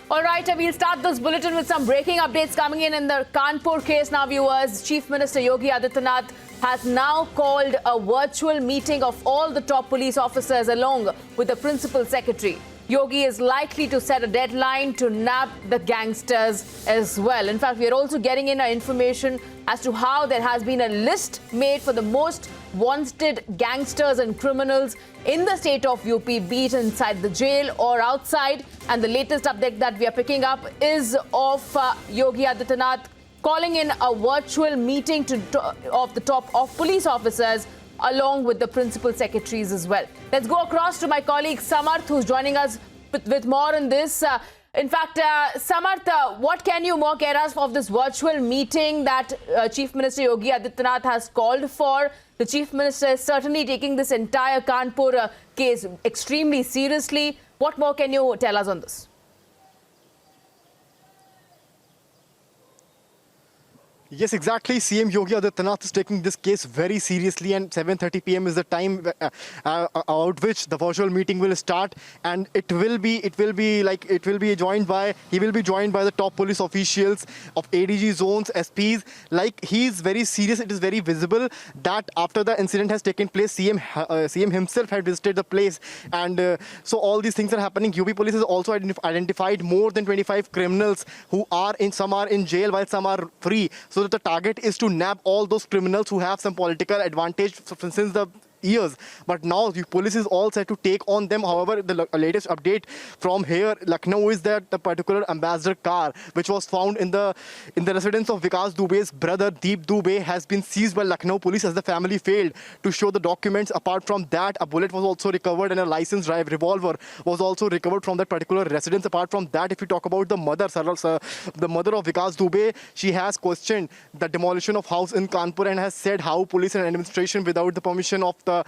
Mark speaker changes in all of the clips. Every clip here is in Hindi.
Speaker 1: All right, we'll start this bulletin with some breaking updates coming in the Kanpur case now, viewers. Chief Minister Yogi Adityanath has now called a virtual meeting of all the top police officers along with the principal secretary. Yogi is likely to set a deadline to nab the gangsters as well. In fact, we are also getting in information as to how there has been a list made for the most wanted gangsters and criminals in the state of UP, be it inside the jail or outside. And the latest update that we are picking up is of Yogi Adityanath calling in a virtual meeting of the top of police officers along with the principal secretaries as well. Let's go across to my colleague Samarth, who's joining us with more on this. In fact, Samarth, what can you more get us of this virtual meeting that Chief Minister Yogi Adityanath has called for? The Chief Minister is certainly taking this entire Kanpur case extremely seriously. What more can you tell us on this?
Speaker 2: Yes, exactly. CM Yogi Adityanath is taking this case very seriously, and 7:30 p.m. is the time out which the virtual meeting will start, and he will be joined by the top police officials of ADG zones, SPs. Like, he is very serious. It is very visible that after the incident has taken place, CM himself had visited the place, and so all these things are happening. UP police has also identified more than 25 criminals who are some are in jail while some are free. So that the target is to nab all those criminals who have some political advantage since the years. But now the police is all set to take on them. However, the latest update from here, Lucknow, is that the particular ambassador car, which was found in the residence of Vikas Dubey's brother Deep Dubey, has been seized by Lucknow police as the family failed to show the documents. Apart from that, a bullet was also recovered and a licensed revolver was also recovered from that particular residence. Apart from that, if we talk about the mother, the mother of Vikas Dubey, she has questioned the demolition of house in Kanpur and has said how police and administration, without the permission of her,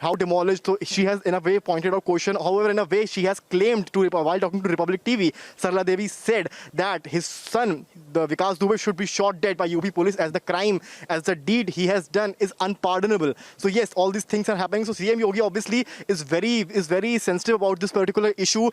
Speaker 2: how demolished. So she has in a way pointed out question. However, in a way she has claimed to, while talking to Republic TV, Sarla Devi said that his son, the Vikas Dubey, should be shot dead by UP police as the crime, as the deed he has done is unpardonable. So yes, all these things are happening. So CM Yogi obviously is very sensitive about this particular issue.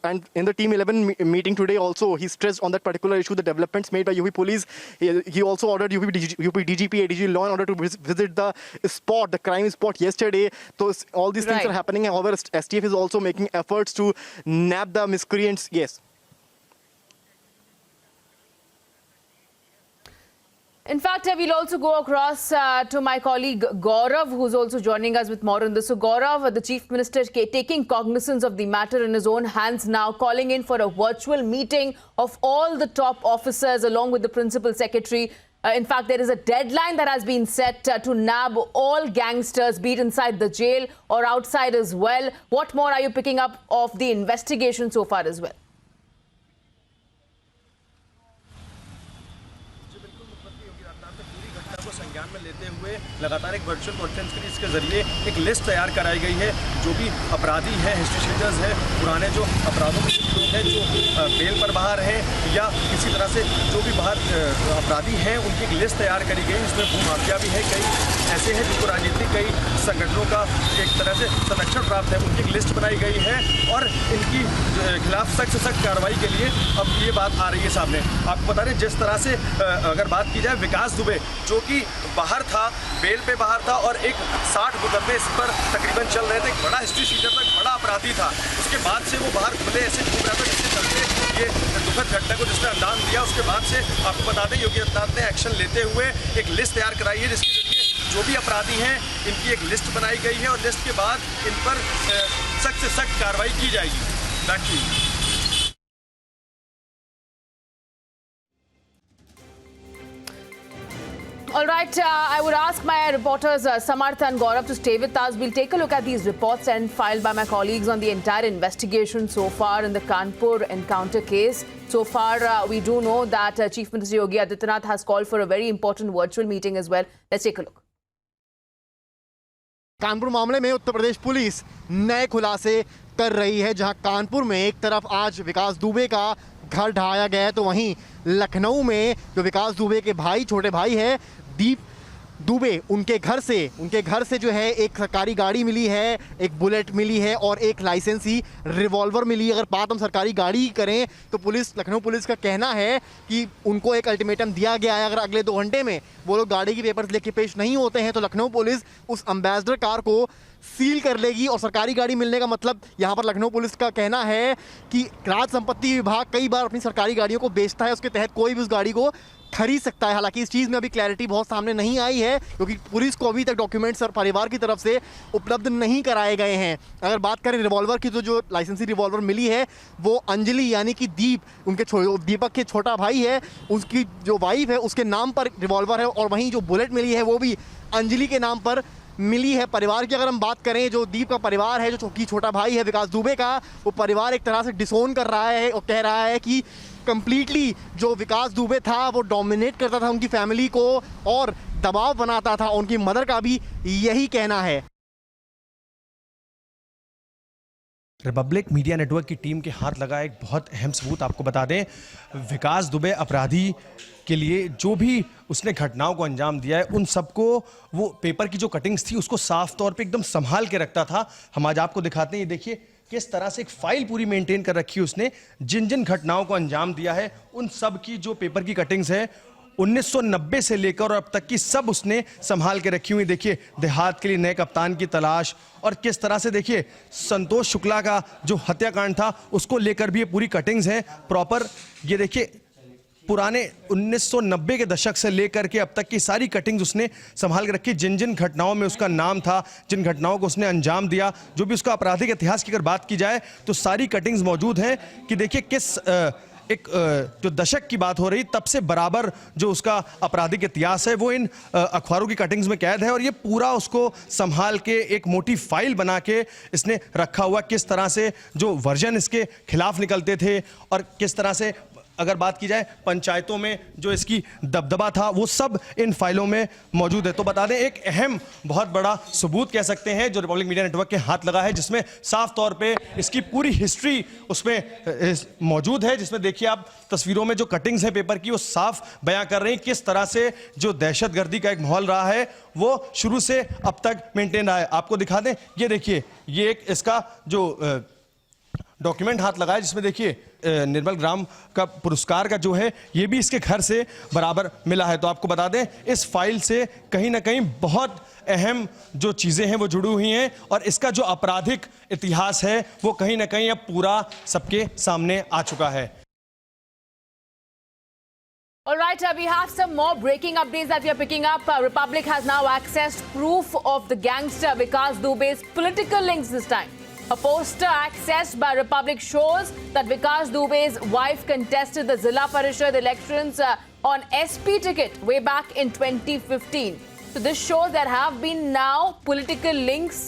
Speaker 2: And in the Team 11 meeting today also, he stressed on that particular issue, the developments made by UP police. He also ordered UP DGP, ADG Law and Order to visit the spot, the crime spot yesterday. So all these things are happening. However, STF is also making efforts to nab the miscreants. Yes.
Speaker 1: In fact, we'll also go across to my colleague Gaurav, who's also joining us with more on this. So Gaurav, the Chief Minister taking cognizance of the matter in his own hands now, calling in for a virtual meeting of all the top officers along with the Principal Secretary. In fact, there is a deadline that has been set to nab all gangsters, be it inside the jail or outside as well. What more are you picking up of the investigation so far as well?
Speaker 3: संज्ञान में लेते हुए लगातार एक वर्चुअल कॉन्फ्रेंस के इसके जरिए एक लिस्ट तैयार कराई गई है। जो भी अपराधी हैं, हिस्ट्री शीटर्स हैं, पुराने जो अपराधों में लोग हैं, जो बेल पर बाहर हैं या किसी तरह से जो भी बाहर अपराधी हैं, उनकी एक लिस्ट तैयार करी गई। इसमें भूमाफिया भी है, कई ऐसे हैं जिनको राजनीतिक कई संगठनों का एक तरह से संरक्षण प्राप्त है, उनकी एक लिस्ट बनाई गई है और इनकी खिलाफ सख्त से सख्त कार्रवाई के लिए अब ये बात आ रही है सामने। आपको बता दें, जिस तरह से अगर बात की जाए, विकास दुबे जो कि बाहर था, बेल पे बाहर था और एक 60 मुकदमे इस पर तकरीबन चल रहे थे, एक बड़ा हिस्ट्री शीटर था, एक बड़ा अपराधी था। उसके बाद से वो बाहर खुले ऐसे घूम रहा था, जिसके चलते ये दुखद घटना को जिसने अंजाम दिया। उसके बाद से आपको बता दें, योगी आदित्यनाथ ने एक्शन लेते हुए एक लिस्ट तैयार कराई है, जिसके जरिए जो भी अपराधी हैं इनकी एक लिस्ट बनाई गई है और लिस्ट के बाद इन पर सख्त से सख्त कार्रवाई की जाएगी। Back to you.
Speaker 1: All right, I would ask my reporters Samarth and Gaurav to stay with us. We'll take a look at these reports and filed by my colleagues on the entire investigation so far in the Kanpur encounter case. So far, we do know that Chief Minister Yogi Adityanath has called for a very important virtual meeting as well. Let's take a look.
Speaker 2: Kanpur मामले में उत्तर प्रदेश पुलिस नए खुलासे कर रही है, जहां कानपुर में एक तरफ आज विकास दुबे का घर ढहाया गया है, तो वहीं लखनऊ में जो विकास दुबे के भाई, छोटे भाई है दीप दुबे उनके घर से जो है एक सरकारी गाड़ी मिली है, एक बुलेट मिली है और एक लाइसेंसी रिवॉल्वर मिली है। अगर बात हम सरकारी गाड़ी की करें तो लखनऊ पुलिस का कहना है कि उनको एक अल्टीमेटम दिया गया है, अगर अगले 2 घंटे में वो लोग गाड़ी की पेपर्स लेके पेश नहीं होते हैं तो लखनऊ पुलिस उस एम्बेसडर कार को सील कर लेगी। और सरकारी गाड़ी मिलने का मतलब यहाँ पर लखनऊ पुलिस का कहना है कि राज संपत्ति विभाग कई बार अपनी सरकारी गाड़ियों को बेचता है, उसके तहत कोई भी उस गाड़ी को खरीद सकता है। हालांकि इस चीज़ में अभी क्लैरिटी बहुत सामने नहीं आई है क्योंकि पुलिस को अभी तक डॉक्यूमेंट्स और परिवार की तरफ से उपलब्ध नहीं कराए गए हैं। अगर बात करें रिवॉल्वर की तो जो लाइसेंसी रिवॉल्वर मिली है वो अंजलि यानी कि दीपक के छोटा भाई है, उसकी जो वाइफ है उसके नाम पर रिवॉल्वर है और वहीं जो बुलेट मिली है वो भी अंजलि के नाम पर मिली है। परिवार की अगर हम बात करें, जो दीप का परिवार है, जो छोटा भाई है विकास दुबे का, वो परिवार एक तरह से डिसोन कर रहा है और कह रहा है कि कंप्लीटली जो विकास दुबे था वो डोमिनेट करता था उनकी फैमिली को और दबाव बनाता था। उनकी मदर का भी यही कहना है।
Speaker 4: रिपब्लिक मीडिया नेटवर्क की टीम के हाथ लगा एक बहुत अहम सबूत आपको बता दें। विकास दुबे अपराधी के लिए जो भी उसने घटनाओं को अंजाम दिया है उन सबको वो पेपर की जो कटिंग्स थी उसको साफ तौर पे एकदम संभाल के रखता था। हम आज आपको दिखाते हैं, ये देखिए किस तरह से एक फाइल पूरी मेंटेन कर रखी है उसने। जिन जिन घटनाओं को अंजाम दिया है उन सब की जो पेपर की कटिंग्स है 1990 से लेकर और अब तक की सब उसने संभाल के रखी हुई। देखिए देहात के लिए नए कप्तान की तलाश और किस तरह से देखिए संतोष शुक्ला का जो हत्याकांड था उसको लेकर भी ये पूरी कटिंग्स है प्रॉपर। ये देखिए पुराने 1990 के दशक से लेकर के अब तक की सारी कटिंग्स उसने संभाल के रखी। जिन जिन घटनाओं में उसका नाम था, जिन घटनाओं को उसने अंजाम दिया, जो भी उसका आपराधिक इतिहास की अगर बात की जाए तो सारी कटिंग्स मौजूद हैं कि देखिए किस जो दशक की बात हो रही तब से बराबर जो उसका आपराधिक इतिहास है वो इन अखबारों की कटिंग्स में कैद है और ये पूरा उसको संभाल के एक मोटी फाइल बना के इसने रखा हुआ। किस तरह से जो वर्जन इसके खिलाफ निकलते थे और किस तरह से अगर बात की जाए पंचायतों में जो इसकी दबदबा था वो सब इन फाइलों में मौजूद है। तो बता दें एक अहम बहुत बड़ा सबूत कह सकते हैं जो रिपब्लिक मीडिया नेटवर्क के हाथ लगा है, जिसमें साफ तौर पे इसकी पूरी हिस्ट्री उसमें मौजूद है, जिसमें देखिए आप तस्वीरों में जो कटिंग्स है पेपर की वो साफ बयां कर रही हैं किस तरह से जो दहशतगर्दी का एक माहौल रहा है वो शुरू से अब तक मेंटेन रहा है। आपको दिखा दें, ये देखिए ये एक इसका जो डॉक्यूमेंट हाथ लगा है जिसमें देखिए निर्मल ग्राम का पुरस्कार का जो है ये भी इसके घर से बराबर मिला है। तो आपको बता दें इस फाइल से कहीं ना कहीं बहुत अहम जो चीजें हैं वो जुड़ी हुई हैं और इसका जो आपराधिक इतिहास है वो कहीं ना कहीं अब पूरा सबके सामने आ चुका है।
Speaker 1: All right, we have some more breaking updates that we are picking up. Republic has now accessed proof of the gangster Vikas Dube's political links this time. A poster accessed by Republic shows that Vikas Dube's wife contested the Zilla Parishad elections on SP ticket way back in 2015. So this shows there have been now political links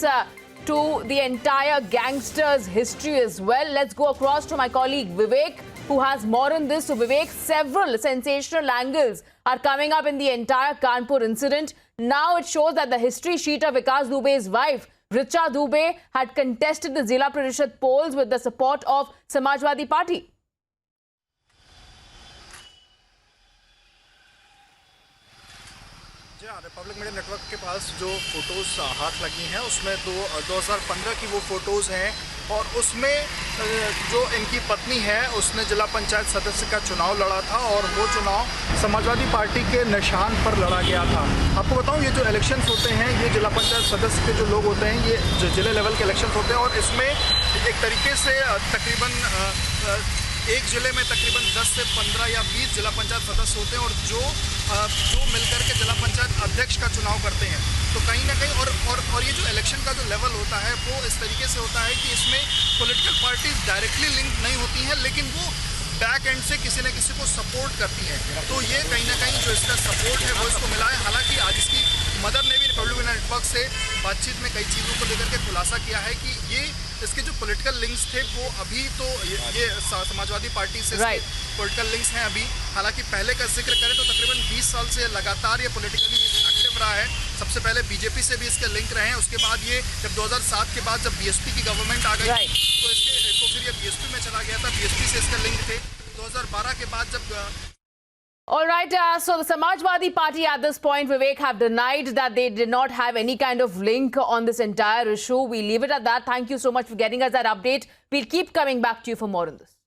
Speaker 1: to the entire gangster's history as well. Let's go across to my colleague Vivek, who has more on this. So Vivek, several sensational angles are coming up in the entire Kanpur incident. Now it shows that the history sheet of Vikas Dube's wife, Richa Dube, had contested the Zilla Parishad polls with the support of Samajwadi Party.
Speaker 5: Republic media network के पास जो फोटोज़ हाथ लगी हैं उसमें 2015 की वो फ़ोटोज़ हैं और उसमें जो इनकी पत्नी है उसने जिला पंचायत सदस्य का चुनाव लड़ा था और वो चुनाव समाजवादी पार्टी के निशान पर लड़ा गया था। आपको बताऊं ये जो इलेक्शंस होते हैं ये जिला पंचायत सदस्य के जो लोग होते हैं ये जिले लेवल के इलेक्शंस होते हैं और इसमें एक तरीके से तकरीबन एक ज़िले में तकरीबन 10 से 15 या 20 जिला पंचायत सदस्य होते हैं और जो मिलकर के जिला पंचायत अध्यक्ष का चुनाव करते हैं। तो कहीं ना कहीं और ये जो इलेक्शन का जो लेवल होता है वो इस तरीके से होता है कि इसमें पॉलिटिकल पार्टीज डायरेक्टली लिंक नहीं होती हैं लेकिन वो बैक एंड से किसी न किसी को सपोर्ट करती हैं। तो ये कहीं ना कहीं जो इसका सपोर्ट है वो इसको मिला है। हालांकि आज इसकी मदर ने भी रिपब्लिक मीडिया नेटवर्क से बातचीत में कई चीज़ों को लेकर के खुलासा किया है कि ये इसके जो पॉलिटिकल लिंक्स थे वो अभी तो ये समाजवादी पार्टी से पॉलिटिकल लिंक्स हैं अभी। हालांकि पहले का जिक्र करें तो तकरीबन 20 साल से लगातार ये पॉलिटिकली एक्टिव रहा है। सबसे पहले बीजेपी से भी इसके लिंक रहे हैं, उसके बाद ये जब 2007 के बाद जब बीएसपी की गवर्नमेंट आ गई तो फिर ये बीएसपी में चला गया था, बीएसपी से इसके लिंक थे। 2012 के बाद जब
Speaker 1: All right, so the Samajwadi Party at this point, Vivek, have denied that they did not have any kind of link on this entire issue. We leave it at that. Thank you so much for getting us that update. We'll keep coming back to you for more on this.